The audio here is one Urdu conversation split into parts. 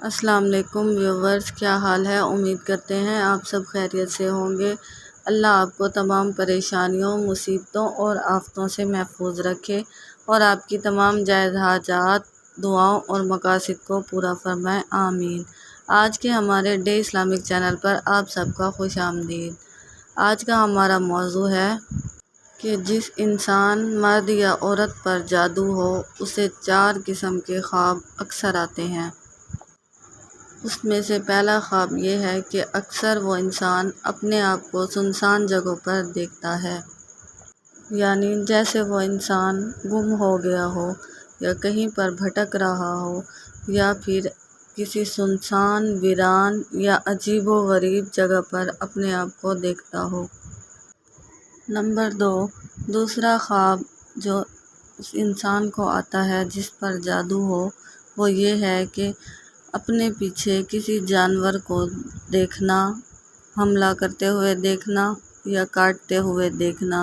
السلام علیکم ویورز، کیا حال ہے؟ امید کرتے ہیں آپ سب خیریت سے ہوں گے۔ اللہ آپ کو تمام پریشانیوں، مصیبتوں اور آفتوں سے محفوظ رکھے اور آپ کی تمام جائز حاجات، دعاؤں اور مقاصد کو پورا فرمائے، آمین۔ آج کے ہمارے ڈے اسلامک چینل پر آپ سب کا خوش آمدید۔ آج کا ہمارا موضوع ہے کہ جس انسان، مرد یا عورت پر جادو ہو، اسے 4 قسم کے خواب اکثر آتے ہیں۔ اس میں سے پہلا خواب یہ ہے کہ اکثر وہ انسان اپنے آپ کو سنسان جگہوں پر دیکھتا ہے، یعنی جیسے وہ انسان گم ہو گیا ہو یا کہیں پر بھٹک رہا ہو یا پھر کسی سنسان، ویران یا عجیب و غریب جگہ پر اپنے آپ کو دیکھتا ہو۔ نمبر 2، دوسرا خواب جو اس انسان کو آتا ہے جس پر جادو ہو، وہ یہ ہے کہ اپنے پیچھے کسی جانور کو دیکھنا، حملہ کرتے ہوئے دیکھنا یا کاٹتے ہوئے دیکھنا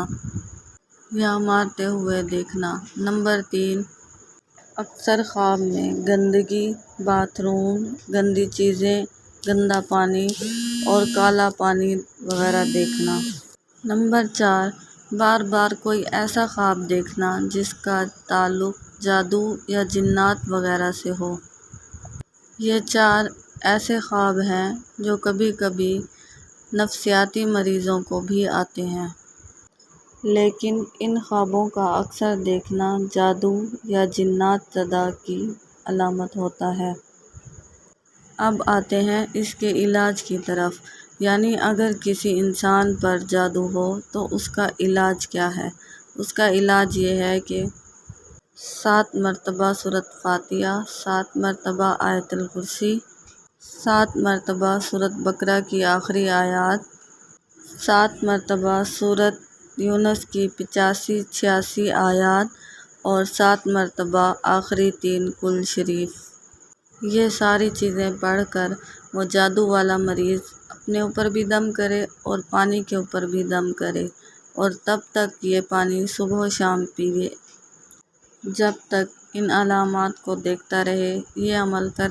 یا مارتے ہوئے دیکھنا۔ نمبر 3، اکثر خواب میں گندگی، باتھ روم، گندی چیزیں، گندا پانی اور کالا پانی وغیرہ دیکھنا۔ نمبر 4، بار بار کوئی ایسا خواب دیکھنا جس کا تعلق جادو یا جنات وغیرہ سے ہو۔ یہ 4 ایسے خواب ہیں جو کبھی کبھی نفسیاتی مریضوں کو بھی آتے ہیں، لیکن ان خوابوں کا اکثر دیکھنا جادو یا جنات زدہ کی علامت ہوتا ہے۔ اب آتے ہیں اس کے علاج کی طرف، یعنی اگر کسی انسان پر جادو ہو تو اس کا علاج کیا ہے؟ اس کا علاج یہ ہے کہ 7 مرتبہ سورۃ فاتحہ، 7 مرتبہ آیت الکرسی، 7 مرتبہ سورۃ بقرہ کی آخری آیات، 7 مرتبہ سورۃ یونس کی 85-86 آیات اور 7 مرتبہ آخری 3 کل شریف۔ یہ ساری چیزیں پڑھ کر وہ جادو والا مریض اپنے اوپر بھی دم کرے اور پانی کے اوپر بھی دم کرے، اور تب تک یہ پانی صبح و شام پیے جب تک ان علامات کو دیکھتا رہے۔ یہ عمل کر